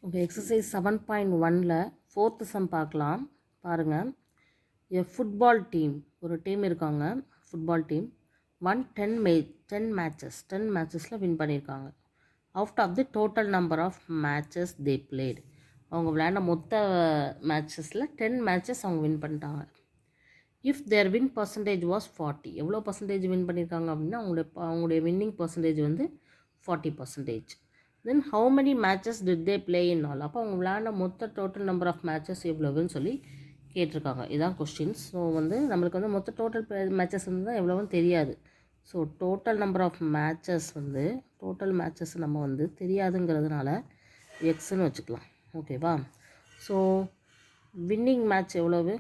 Okay, exercise 7.1ல் 4th sum பார்க்கலாம். பாருங்கள், football team, ஒரு டீம் இருக்காங்க. ஃபுட்பால் டீம் 10 மேட்சஸில் வின் பண்ணியிருக்காங்க. Out of the total number of matches they played, அவங்க விளையாண்ட மொத்த மேட்சஸில் 10 மேட்சஸ் அவங்க வின் பண்ணிட்டாங்க. If their win percentage was 40, எவ்வளோ பர்சன்டேஜ் வின் பண்ணியிருக்காங்க அப்படின்னா அவங்களுடைய வின்னிங் பர்சன்டேஜ் வந்து 40%. Then how many matches did they play in all, அப்போ அவங்க விளையாண்ட மொத்த டோட்டல் நம்பர் ஆஃப் மேட்சஸ் எவ்வளவுன்னு சொல்லி கேட்டிருக்காங்க. இதான் கொஸ்டின்ஸ். ஸோ வந்து நம்மளுக்கு வந்து மொத்த டோட்டல் மேட்சஸ் வந்து தான் எவ்வளோன்னு தெரியாது. So total number of matches வந்து டோட்டல் மேட்சஸ் நம்ம வந்து தெரியாதுங்கிறதுனால எக்ஸ்ன்னு வச்சுக்கலாம். ஓகேவா? ஸோ வின்னிங் மேட்ச் எவ்வளவு,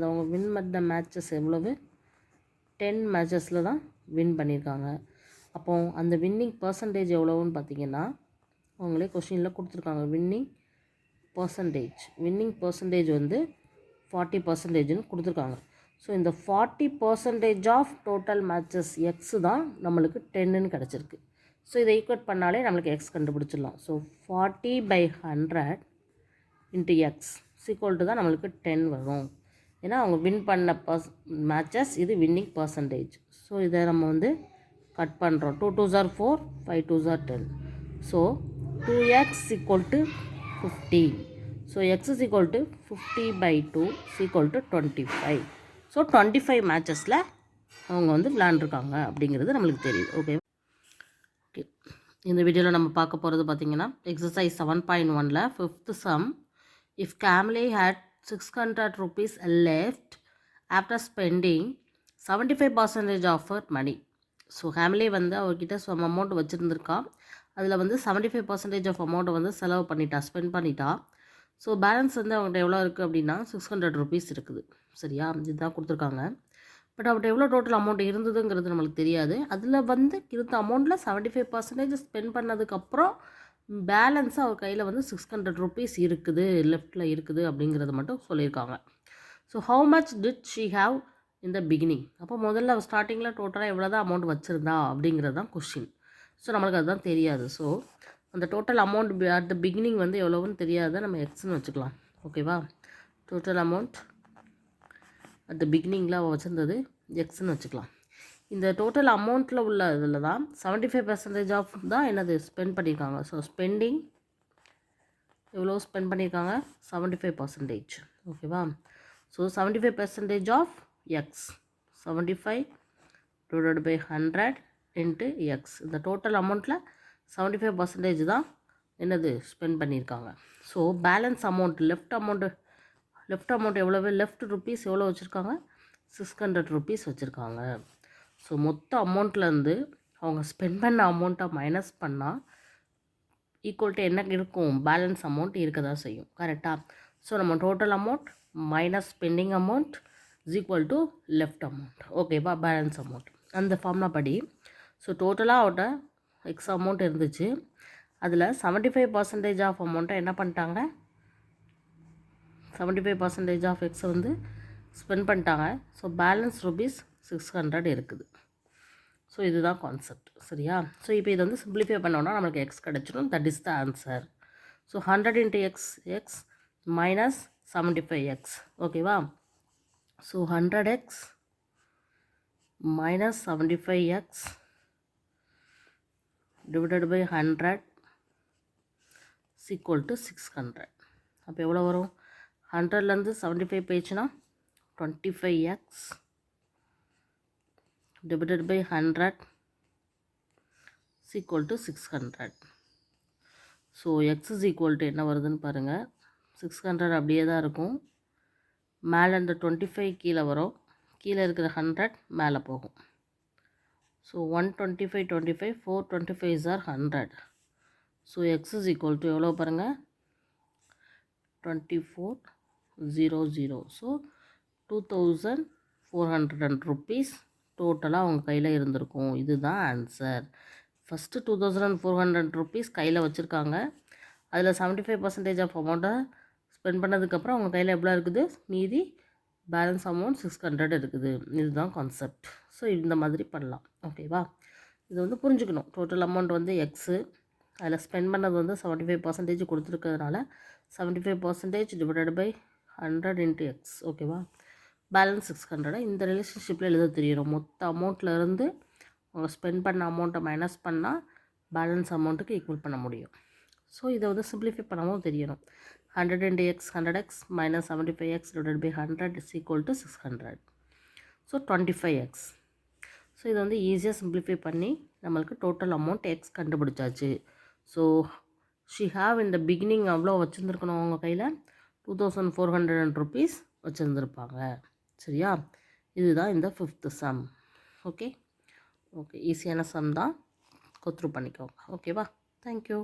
அவங்க வின் பண்ண மேட்சஸ் எவ்வளவு, 10 மேட்சஸில் தான் வின் பண்ணியிருக்காங்க. அப்போது அந்த வின்னிங் பர்சன்டேஜ் எவ்வளோன்னு பார்த்தீங்கன்னா அவங்களே கொஷினில் கொடுத்துருக்காங்க. வின்னிங் பர்சன்டேஜ் வந்து 40%ன்னு கொடுத்துருக்காங்க. ஸோ இந்த 40% ஆஃப் டோட்டல் மேட்சஸ் எக்ஸ் தான் நம்மளுக்கு 10ன்னு கிடச்சிருக்கு. ஸோ இதை ஈக்குவேட் பண்ணாலே நம்மளுக்கு எக்ஸ் கண்டுபிடிச்சிடலாம். ஸோ 40/100 இன்ட்டு எக்ஸ் ஈக்குவல் தான் நம்மளுக்கு 10 வரும். ஏன்னா அவங்க வின் பண்ண மேட்சஸ், இது வின்னிங் பர்சன்டேஜ். ஸோ இதை நம்ம வந்து கட் பண்ணுறோம். 2 2s are 4, 5 2s are 10. So 2x = 50. So x is equal to 50/2 = 25. So 25 மேட்சஸில் அவங்க வந்து விளையாண்டுருக்காங்க அப்படிங்கிறது நம்மளுக்கு தெரியுது. ஓகே, இந்த வீடியோவில் நம்ம பார்க்க போகிறது பார்த்திங்கன்னா எக்ஸசைஸ் 7.1ல் 5th சம். இஃப் கேம்லே had 600 rupees left after spending 75% of her money. So ஹேம்லே வந்து அவர்கிட்ட சம் அமௌண்ட் வச்சுருந்துருக்கா. அதில் வந்து 75% ஆஃப் அமௌண்ட்டை வந்து செலவு பண்ணிட்டா, ஸ்பெண்ட் பண்ணிட்டா. ஸோ பேலன்ஸ் வந்து அவங்கள்ட்ட எவ்வளோ இருக்குது அப்படின்னா 600 rupees இருக்குது. சரியா? இதுதான் கொடுத்துருக்காங்க. பட் அவர்கிட்ட எவ்வளோ டோட்டல் அமௌண்ட் இருந்ததுங்கிறது நம்மளுக்கு தெரியாது. அதில் வந்து இருந்த அமௌண்ட்டில் 75% ஸ்பெண்ட் பண்ணதுக்கப்புறம் பேலன்ஸு அவர் கையில் வந்து 600 rupees இருக்குது, லெஃப்டில் இருக்குது அப்படிங்கிறது மட்டும் சொல்லியிருக்காங்க. So how much did she have இந்த பிகினிங், அப்போ முதல்ல ஸ்டார்டிங்கில் டோட்டலாக எவ்வளோ தான் அமௌண்ட் வச்சுருந்தா அப்படிங்கிறது தான் கொஷின். ஸோ நம்மளுக்கு அதுதான் தெரியாது. ஸோ அந்த total amount at the beginning வந்து எவ்வளோன்னு தெரியாத நம்ம எக்ஸ்ன்னு வச்சுக்கலாம். ஓகேவா? டோட்டல் அமௌண்ட் அட் த பிகினிங்கில் அவள் வச்சுருந்தது எக்ஸ்ன்னு வச்சுக்கலாம். இந்த டோட்டல் அமௌண்ட்டில் உள்ள இதில் தான் 75% ஆஃப் தான் என்னது ஸ்பெண்ட் பண்ணியிருக்காங்க. ஸோ ஸ்பெண்டிங் எவ்வளோ ஸ்பெண்ட் பண்ணியிருக்காங்க, 75%. ஓகேவா? So 75% of x, 75/100 into x. இந்த டோட்டல் அமௌண்ட்டில் 75% தான் என்னது ஸ்பெண்ட் பண்ணியிருக்காங்க. So balance amount, left amount எவ்வளவு, லெஃப்ட் ருப்பீஸ் எவ்வளோ வச்சுருக்காங்க, 600 rupees வச்சுருக்காங்க. ஸோ மொத்த அமௌண்ட்லேருந்து அவங்க ஸ்பெண்ட் பண்ண அமௌண்ட்டை மைனஸ் பண்ணால் ஈக்குவல் டு என்ன இருக்கும், பேலன்ஸ் அமௌண்ட் இருக்க தான் செய்யும். கரெக்டாக? ஸோ நம்ம total amount minus spending amount is equal to left amount. ஓகேவா? பேலன்ஸ் அமௌண்ட் அந்த ஃபார்முலா படி. ஸோ டோட்டலாக அவட்ட எக்ஸ் அமௌண்ட் இருந்துச்சு. அதில் 75% ஆஃப் அமௌண்ட்டை என்ன பண்ணிட்டாங்க, 75% ஆஃப் எக்ஸை வந்து ஸ்பெண்ட் பண்ணிட்டாங்க. ஸோ பேலன்ஸ் rupees 600 இருக்குது. ஸோ இதுதான் கான்செப்ட். சரியா? ஸோ இப்போ இதை வந்து சிம்பிளிஃபை பண்ணோன்னா நம்மளுக்கு எக்ஸ் கிடச்சிடும். That is the answer. So 100 into X minus 75x. ஓகேவா? So 100x minus 75x divided by 100 is equal to 600. அப்போ எவ்வளோ வரும், 100லேருந்து 75 போயிடுச்சுன்னா 25x divided by 100 is equal to 600. So x is equal to என்ன வருதுன்னு பாருங்கள், 600 அப்படியே தான் இருக்கும். மேலே இந்த 25 கீழே வரும், கீழே இருக்கிற 100 மேலே போகும். So 125 25 425s are 100. So X is equal to எவ்வளோ பாருங்கள், 2400. ஸோ 2400 rupees டோட்டலாக அவங்க கையில் இருந்திருக்கும். இதுதான் ஆன்சர். ஃபஸ்ட்டு 2400 rupees கையில் வச்சுருக்காங்க. அதில் 75% ஆஃப் அமௌண்ட்டை ஸ்பெண்ட் பண்ணதுக்கப்புறம் அவங்க கையில் எவ்வளோ இருக்குது, மீதி பேலன்ஸ் அமௌண்ட் 600 இருக்குது. இதுதான் கான்செப்ட். ஸோ இந்த மாதிரி பண்ணலாம். ஓகேவா? இது வந்து புரிஞ்சுக்கணும். டோட்டல் அமௌண்ட் வந்து எக்ஸு, அதில் ஸ்பெண்ட் பண்ணது வந்து 75% கொடுத்துருக்கிறதுனால 75% டிவைடட் பை 100 இன்ட்டு எக்ஸ். ஓகேவா? பேலன்ஸ் 600 இந்த ரிலேஷன்ஷிப்பில் எழுத தெரியணும். மொத்த அமௌண்ட்லேருந்து அவங்க ஸ்பெண்ட் பண்ண அமௌண்ட்டை மைனஸ் பண்ணால் பேலன்ஸ் அமௌண்ட்டுக்கு ஈக்குவல் பண்ண முடியும். ஸோ இதை வந்து சிம்பிளிஃபை பண்ணவும் தெரியணும். 100 into x 100x minus 75x divided by 100 is equal to 600. So 25x. So இதை வந்து ஈஸியாக சிம்பிளிஃபை பண்ணி நம்மளுக்கு டோட்டல் அமௌண்ட் எக்ஸ் கண்டுபிடிச்சாச்சு. ஸோ ஷி ஹாவ் இந்த பிகினிங் அவ்வளோ வச்சுருந்துருக்கணும் அவங்க கையில் 2400 rupees வச்சுருந்துருப்பாங்க. சரியா? இதுதான் இந்த 5th சம். ஓகே ஈஸியான சம் தான், கோத்ரூ பண்ணிக்கோங்க. ஓகேவா? தேங்க்யூ.